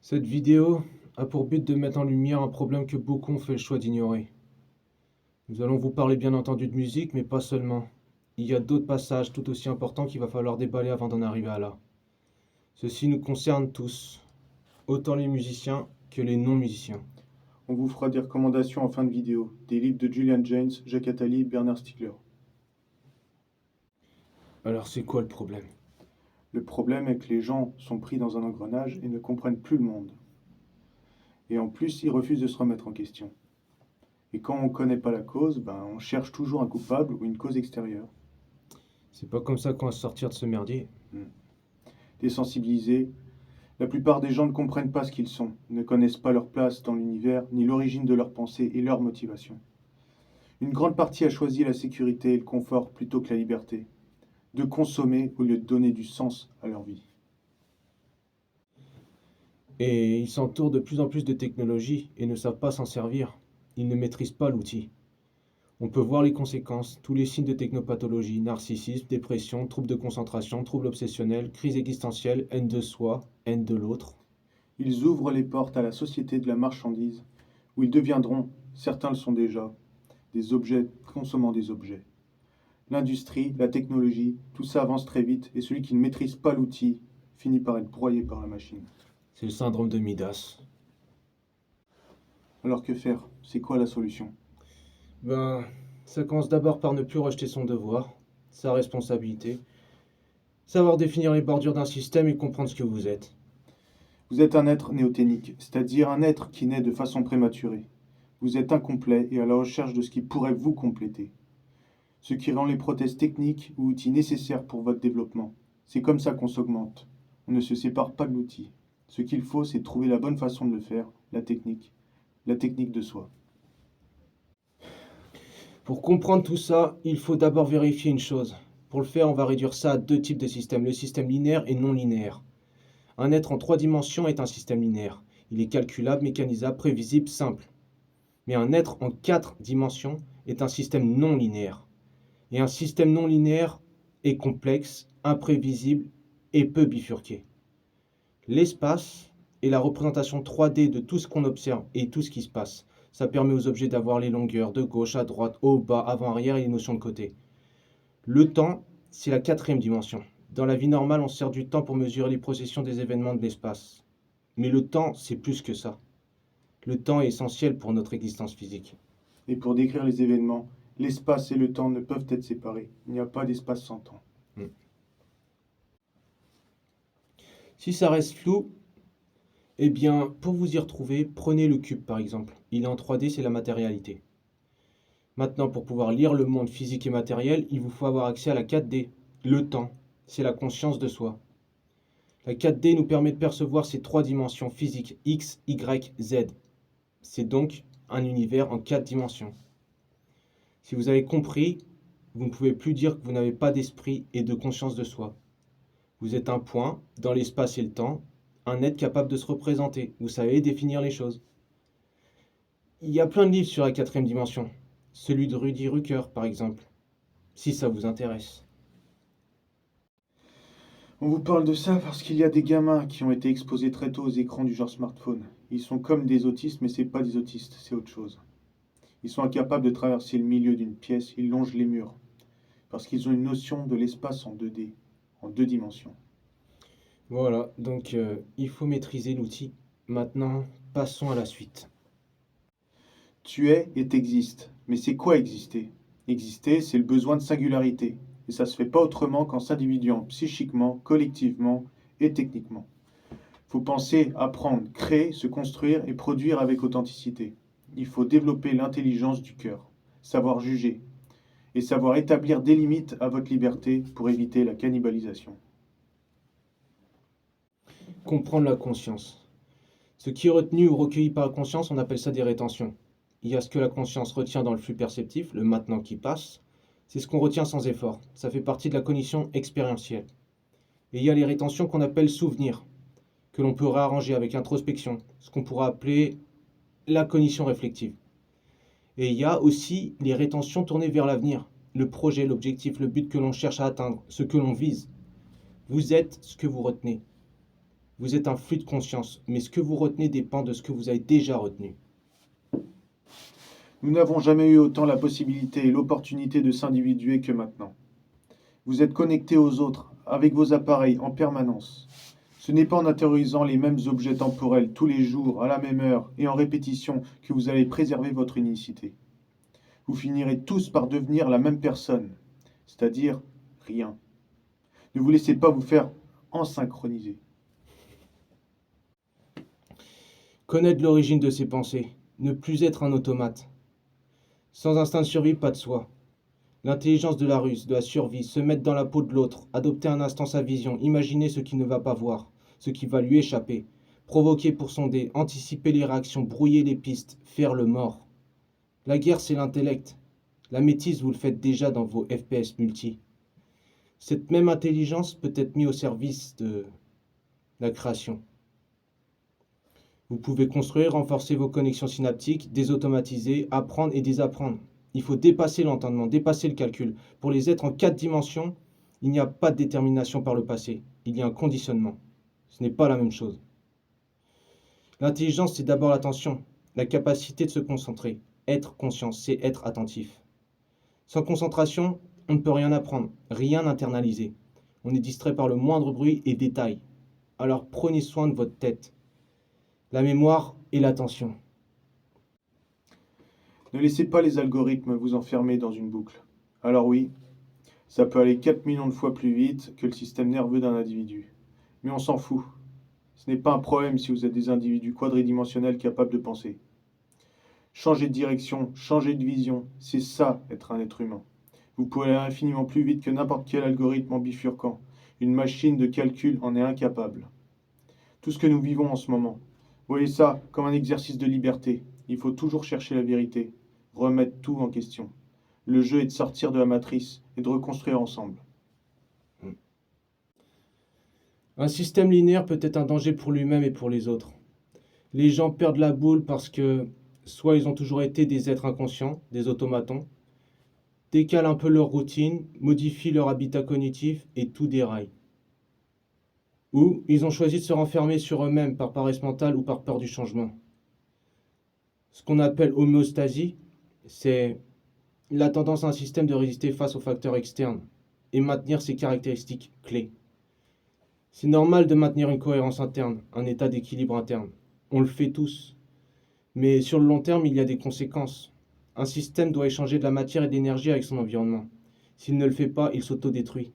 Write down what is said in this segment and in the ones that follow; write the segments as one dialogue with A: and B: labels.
A: Cette vidéo a pour but de mettre en lumière un problème que beaucoup ont fait le choix d'ignorer. Nous allons vous parler bien entendu de musique, mais pas seulement. Il y a d'autres passages tout aussi importants qu'il va falloir déballer avant d'en arriver à là. Ceci nous concerne tous, autant les musiciens que les non-musiciens.
B: On vous fera des recommandations en fin de vidéo, des livres de Julian Jaynes, Jacques Attali, Bernard Stiegler.
A: Alors c'est quoi le problème?
B: Le problème est que les gens sont pris dans un engrenage et ne comprennent plus le monde. Et en plus, ils refusent de se remettre en question. Et quand on ne connaît pas la cause, on cherche toujours un coupable ou une cause extérieure.
A: C'est pas comme ça qu'on va sortir de ce merdier.
B: Désensibilisés, la plupart des gens ne comprennent pas ce qu'ils sont, ne connaissent pas leur place dans l'univers, ni l'origine de leurs pensées et leurs motivations. Une grande partie a choisi la sécurité et le confort plutôt que la liberté, de consommer au lieu de donner du sens à leur vie.
A: Et ils s'entourent de plus en plus de technologies et ne savent pas s'en servir. Ils ne maîtrisent pas l'outil. On peut voir les conséquences, tous les signes de technopathologie, narcissisme, dépression, troubles de concentration, troubles obsessionnels, crise existentielle, haine de soi, haine de l'autre.
B: Ils ouvrent les portes à la société de la marchandise, où ils deviendront, certains le sont déjà, des objets consommant des objets. L'industrie, la technologie, tout ça avance très vite, et celui qui ne maîtrise pas l'outil finit par être broyé par la machine.
A: C'est le syndrome de Midas.
B: Alors que faire? C'est quoi la solution?
A: Ça commence d'abord par ne plus rejeter son devoir, sa responsabilité, savoir définir les bordures d'un système et comprendre ce que vous êtes.
B: Vous êtes un être néothénique, c'est-à-dire un être qui naît de façon prématurée. Vous êtes incomplet et à la recherche de ce qui pourrait vous compléter. Ce qui rend les prothèses techniques ou outils nécessaires pour votre développement. C'est comme ça qu'on s'augmente. On ne se sépare pas de l'outil. Ce qu'il faut, c'est trouver la bonne façon de le faire, la technique de soi.
A: Pour comprendre tout ça, il faut d'abord vérifier une chose. Pour le faire, on va réduire ça à deux types de systèmes, le système linéaire et non linéaire. Un être en 3 dimensions est un système linéaire. Il est calculable, mécanisable, prévisible, simple. Mais un être en 4 dimensions est un système non linéaire. Et un système non linéaire est complexe, imprévisible et peut bifurquer. L'espace est la représentation 3D de tout ce qu'on observe et tout ce qui se passe. Ça permet aux objets d'avoir les longueurs de gauche à droite, haut, bas, avant, arrière et les notions de côté. Le temps, c'est la 4e dimension. Dans la vie normale, on sert du temps pour mesurer les processions des événements de l'espace. Mais le temps, c'est plus que ça. Le temps est essentiel pour notre existence physique.
B: Et pour décrire les événements, l'espace et le temps ne peuvent être séparés. Il n'y a pas d'espace sans temps.
A: Si ça reste flou, eh bien, pour vous y retrouver, prenez le cube par exemple. Il est en 3D, c'est la matérialité. Maintenant, pour pouvoir lire le monde physique et matériel, il vous faut avoir accès à la 4D. Le temps, c'est la conscience de soi. La 4D nous permet de percevoir ces 3 dimensions physiques, X, Y, Z. C'est donc un univers en 4 dimensions. Si vous avez compris, vous ne pouvez plus dire que vous n'avez pas d'esprit et de conscience de soi. Vous êtes un point dans l'espace et le temps, un être capable de se représenter. Vous savez définir les choses. Il y a plein de livres sur la 4e dimension. Celui de Rudy Rucker, par exemple, si ça vous intéresse.
B: On vous parle de ça parce qu'il y a des gamins qui ont été exposés très tôt aux écrans du genre smartphone. Ils sont comme des autistes, mais c'est pas des autistes, c'est autre chose. Ils sont incapables de traverser le milieu d'une pièce, ils longent les murs. Parce qu'ils ont une notion de l'espace en 2D, en 2 dimensions.
A: Voilà, donc il faut maîtriser l'outil. Maintenant, passons à la suite.
B: Tu es et t'existes. Mais c'est quoi exister? Exister, c'est le besoin de singularité. Et ça se fait pas autrement qu'en s'individuant psychiquement, collectivement et techniquement. Faut penser, apprendre, créer, se construire et produire avec authenticité. Il faut développer l'intelligence du cœur, savoir juger et savoir établir des limites à votre liberté pour éviter la cannibalisation.
A: Comprendre la conscience. Ce qui est retenu ou recueilli par la conscience, on appelle ça des rétentions. Il y a ce que la conscience retient dans le flux perceptif, le maintenant qui passe. C'est ce qu'on retient sans effort. Ça fait partie de la cognition expérientielle. Et il y a les rétentions qu'on appelle souvenirs, que l'on peut réarranger avec introspection, ce qu'on pourra appeler la cognition réflexive. Et il y a aussi les rétentions tournées vers l'avenir, le projet, l'objectif, le but que l'on cherche à atteindre, ce que l'on vise. Vous êtes ce que vous retenez. Vous êtes un flux de conscience, mais ce que vous retenez dépend de ce que vous avez déjà retenu.
B: Nous n'avons jamais eu autant la possibilité et l'opportunité de s'individuer que maintenant. Vous êtes connectés aux autres, avec vos appareils, en permanence. Ce n'est pas en intériorisant les mêmes objets temporels tous les jours, à la même heure et en répétition que vous allez préserver votre unicité. Vous finirez tous par devenir la même personne, c'est-à-dire rien. Ne vous laissez pas vous faire ensynchroniser.
A: Connaître l'origine de ses pensées, ne plus être un automate. Sans instinct de survie, pas de soi. L'intelligence de la ruse, de la survie, se mettre dans la peau de l'autre, adopter un instant sa vision, imaginer ce qu'il ne va pas voir, ce qui va lui échapper, provoquer pour sonder, anticiper les réactions, brouiller les pistes, faire le mort. La guerre, c'est l'intellect. La métisse, vous le faites déjà dans vos FPS multi. Cette même intelligence peut être mise au service de la création. Vous pouvez construire, renforcer vos connexions synaptiques, désautomatiser, apprendre et désapprendre. Il faut dépasser l'entendement, dépasser le calcul. Pour les êtres en 4 dimensions, il n'y a pas de détermination par le passé. Il y a un conditionnement. Ce n'est pas la même chose. L'intelligence, c'est d'abord l'attention, la capacité de se concentrer. Être conscient, c'est être attentif. Sans concentration, on ne peut rien apprendre, rien internaliser. On est distrait par le moindre bruit et détail. Alors prenez soin de votre tête, la mémoire et l'attention.
B: Ne laissez pas les algorithmes vous enfermer dans une boucle. Alors oui, ça peut aller 4 millions de fois plus vite que le système nerveux d'un individu. Mais on s'en fout. Ce n'est pas un problème si vous êtes des individus quadridimensionnels capables de penser. Changer de direction, changer de vision, c'est ça être un être humain. Vous pouvez aller infiniment plus vite que n'importe quel algorithme en bifurquant. Une machine de calcul en est incapable. Tout ce que nous vivons en ce moment, voyez ça comme un exercice de liberté. Il faut toujours chercher la vérité, remettre tout en question. Le jeu est de sortir de la matrice et de reconstruire ensemble.
A: Un système linéaire peut être un danger pour lui-même et pour les autres. Les gens perdent la boule parce que soit ils ont toujours été des êtres inconscients, des automatons, décalent un peu leur routine, modifient leur habitat cognitif et tout déraille. Ou ils ont choisi de se renfermer sur eux-mêmes par paresse mentale ou par peur du changement. Ce qu'on appelle homéostasie, c'est la tendance à un système de résister face aux facteurs externes et maintenir ses caractéristiques clés. C'est normal de maintenir une cohérence interne, un état d'équilibre interne. On le fait tous. Mais sur le long terme, il y a des conséquences. Un système doit échanger de la matière et de l'énergie avec son environnement. S'il ne le fait pas, il s'autodétruit.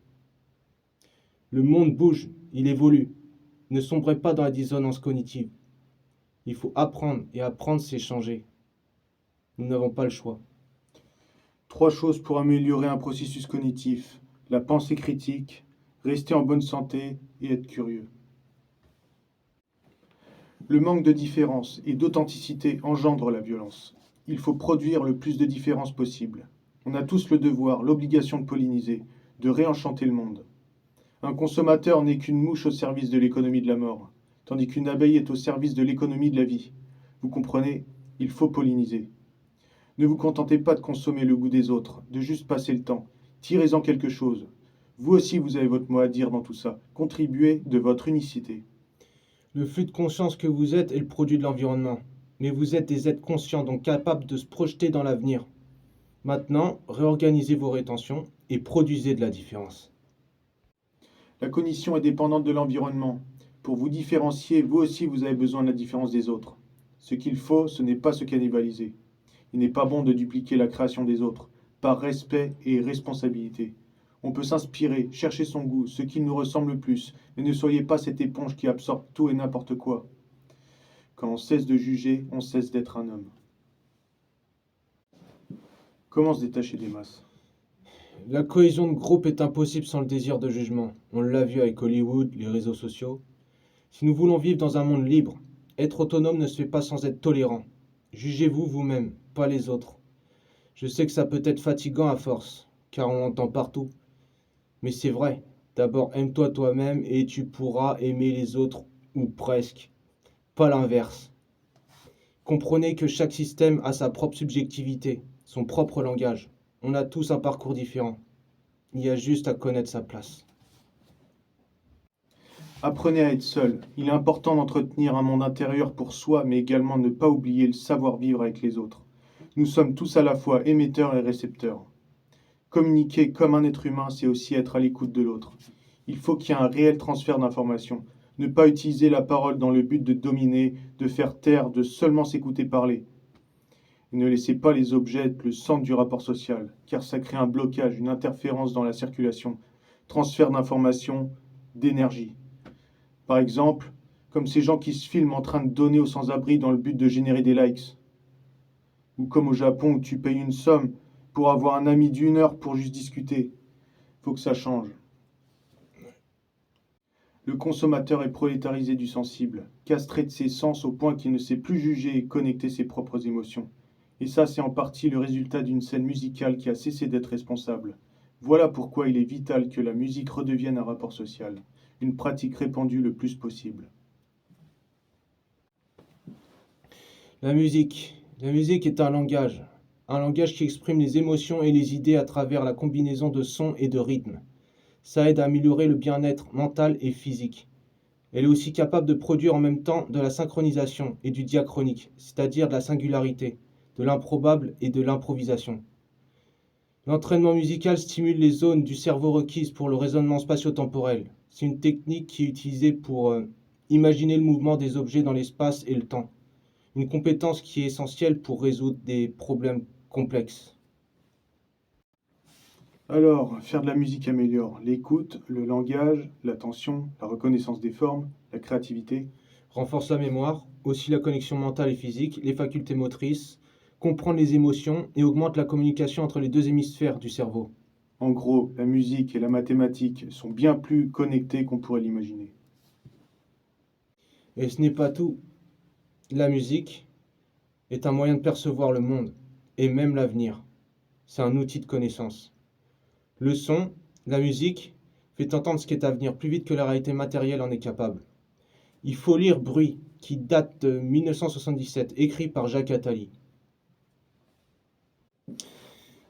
A: Le monde bouge, il évolue. Ne sombrez pas dans la dissonance cognitive. Il faut apprendre, et apprendre, c'est changer. Nous n'avons pas le choix.
B: 3 choses pour améliorer un processus cognitif. La pensée critique, rester en bonne santé et être curieux. Le manque de différence et d'authenticité engendre la violence. Il faut produire le plus de différences possible. On a tous le devoir, l'obligation de polliniser, de réenchanter le monde. Un consommateur n'est qu'une mouche au service de l'économie de la mort, tandis qu'une abeille est au service de l'économie de la vie. Vous comprenez, il faut polliniser. Ne vous contentez pas de consommer le goût des autres, de juste passer le temps. Tirez-en quelque chose. Vous aussi, vous avez votre mot à dire dans tout ça. Contribuez de votre unicité.
A: Le flux de conscience que vous êtes est le produit de l'environnement. Mais vous êtes des êtres conscients, donc capables de se projeter dans l'avenir. Maintenant, réorganisez vos rétentions et produisez de la différence.
B: La cognition est dépendante de l'environnement. Pour vous différencier, vous aussi, vous avez besoin de la différence des autres. Ce qu'il faut, ce n'est pas se cannibaliser. Il n'est pas bon de dupliquer la création des autres, par respect et responsabilité. On peut s'inspirer, chercher son goût, ce qui nous ressemble le plus, mais ne soyez pas cette éponge qui absorbe tout et n'importe quoi. Quand on cesse de juger, on cesse d'être un homme. Comment se détacher des masses?
A: La cohésion de groupe est impossible sans le désir de jugement. On l'a vu avec Hollywood, les réseaux sociaux. Si nous voulons vivre dans un monde libre, être autonome ne se fait pas sans être tolérant. Jugez-vous vous-même, pas les autres. Je sais que ça peut être fatigant à force, car on l'entend partout. Mais c'est vrai. D'abord, aime-toi toi-même et tu pourras aimer les autres, ou presque. Pas l'inverse. Comprenez que chaque système a sa propre subjectivité, son propre langage. On a tous un parcours différent. Il y a juste à connaître sa place.
B: Apprenez à être seul. Il est important d'entretenir un monde intérieur pour soi, mais également ne pas oublier le savoir-vivre avec les autres. Nous sommes tous à la fois émetteurs et récepteurs. Communiquer comme un être humain, c'est aussi être à l'écoute de l'autre. Il faut qu'il y ait un réel transfert d'informations. Ne pas utiliser la parole dans le but de dominer, de faire taire, de seulement s'écouter parler. Et ne laissez pas les objets être le centre du rapport social, car ça crée un blocage, une interférence dans la circulation, transfert d'informations, d'énergie. Par exemple, comme ces gens qui se filment en train de donner aux sans-abri dans le but de générer des likes. Ou comme au Japon où tu payes une somme pour avoir un ami d'une heure pour juste discuter. Faut que ça change. Le consommateur est prolétarisé du sensible, castré de ses sens au point qu'il ne sait plus juger et connecter ses propres émotions. Et ça, c'est en partie le résultat d'une scène musicale qui a cessé d'être responsable. Voilà pourquoi il est vital que la musique redevienne un rapport social, une pratique répandue le plus possible.
A: La musique. La musique est un langage qui exprime les émotions et les idées à travers la combinaison de sons et de rythmes. Ça aide à améliorer le bien-être mental et physique. Elle est aussi capable de produire en même temps de la synchronisation et du diachronique, c'est-à-dire de la singularité, de l'improbable et de l'improvisation. L'entraînement musical stimule les zones du cerveau requises pour le raisonnement spatio-temporel. C'est une technique qui est utilisée pour imaginer le mouvement des objets dans l'espace et le temps. Une compétence qui est essentielle pour résoudre des problèmes complexes.
B: Alors, faire de la musique améliore l'écoute, le langage, l'attention, la reconnaissance des formes, la créativité.
A: Renforce la mémoire, aussi la connexion mentale et physique, les facultés motrices, comprendre les émotions et augmente la communication entre les deux hémisphères du cerveau.
B: En gros, la musique et la mathématique sont bien plus connectés qu'on pourrait l'imaginer.
A: Et ce n'est pas tout. La musique est un moyen de percevoir le monde et même l'avenir. C'est un outil de connaissance. Le son, la musique, fait entendre ce qui est à venir plus vite que la réalité matérielle en est capable. Il faut lire Bruit, qui date de 1977, écrit par Jacques Attali.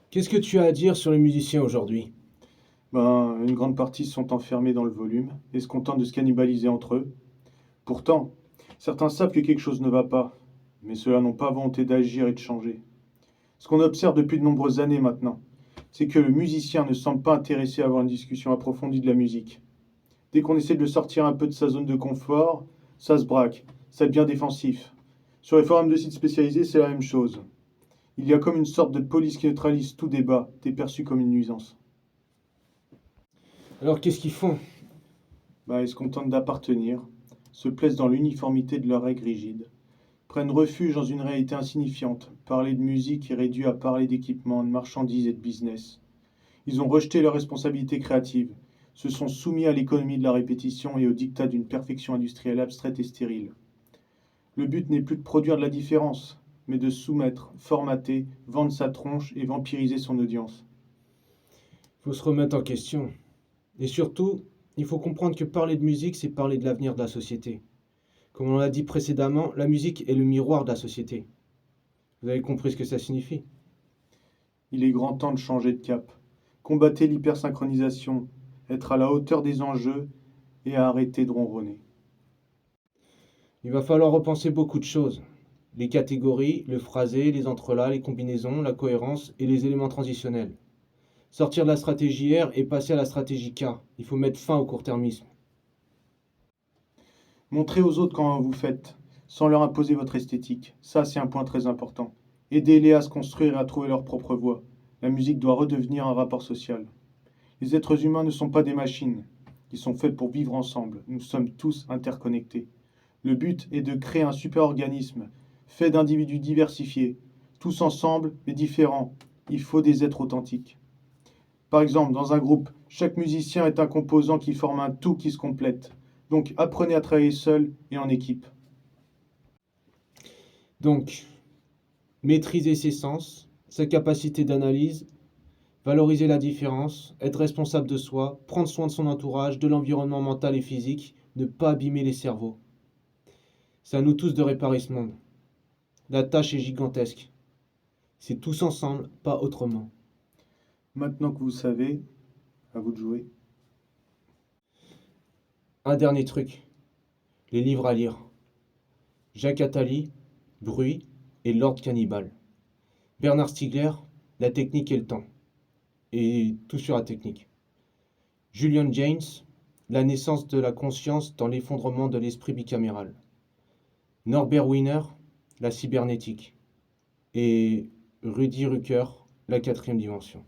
A: Qu'est-ce que tu as à dire sur les musiciens aujourd'hui?
B: Une grande partie sont enfermés dans le volume et se contentent de se cannibaliser entre eux. Pourtant, certains savent que quelque chose ne va pas, mais ceux-là n'ont pas volonté d'agir et de changer. Ce qu'on observe depuis de nombreuses années maintenant, c'est que le musicien ne semble pas intéressé à avoir une discussion approfondie de la musique. Dès qu'on essaie de le sortir un peu de sa zone de confort, ça se braque, ça devient défensif. Sur les forums de sites spécialisés, c'est la même chose. Il y a comme une sorte de police qui neutralise tout débat, perçu comme une nuisance.
A: Alors qu'est-ce qu'ils font?
B: Ils se contentent d'appartenir, se plaisent dans l'uniformité de leurs règles rigides, prennent refuge dans une réalité insignifiante. Parler de musique est réduit à parler d'équipement, de marchandises et de business. Ils ont rejeté leurs responsabilités créatives, se sont soumis à l'économie de la répétition et au diktat d'une perfection industrielle abstraite et stérile. Le but n'est plus de produire de la différence, mais de soumettre, formater, vendre sa tronche et vampiriser son audience.
A: Il faut se remettre en question. Et surtout, il faut comprendre que parler de musique, c'est parler de l'avenir de la société. Comme on l'a dit précédemment, la musique est le miroir de la société. Vous avez compris ce que ça signifie?
B: Il est grand temps de changer de cap. Combattez l'hypersynchronisation, être à la hauteur des enjeux et à arrêter de ronronner.
A: Il va falloir repenser beaucoup de choses. Les catégories, le phrasé, les entrelacs, les combinaisons, la cohérence et les éléments transitionnels. Sortir de la stratégie R et passer à la stratégie K. Il faut mettre fin au court-termisme.
B: Montrez aux autres comment vous faites, sans leur imposer votre esthétique. Ça, c'est un point très important. Aidez-les à se construire et à trouver leur propre voie. La musique doit redevenir un rapport social. Les êtres humains ne sont pas des machines. Ils sont faits pour vivre ensemble. Nous sommes tous interconnectés. Le but est de créer un super-organisme, fait d'individus diversifiés, tous ensemble mais différents. Il faut des êtres authentiques. Par exemple, dans un groupe, chaque musicien est un composant qui forme un tout qui se complète. Donc apprenez à travailler seul et en équipe.
A: Donc, maîtriser ses sens, sa capacité d'analyse, valoriser la différence, être responsable de soi, prendre soin de son entourage, de l'environnement mental et physique, ne pas abîmer les cerveaux. C'est à nous tous de réparer ce monde. La tâche est gigantesque. C'est tous ensemble, pas autrement.
B: Maintenant que vous savez, à vous de jouer.
A: Un dernier truc, les livres à lire. Jacques Attali, Bruit et Lord Cannibal. Bernard Stiegler, La technique et le temps. Et tout sur la technique. Julian James, La naissance de la conscience dans l'effondrement de l'esprit bicaméral. Norbert Wiener, La cybernétique. Et Rudy Rucker, La quatrième dimension.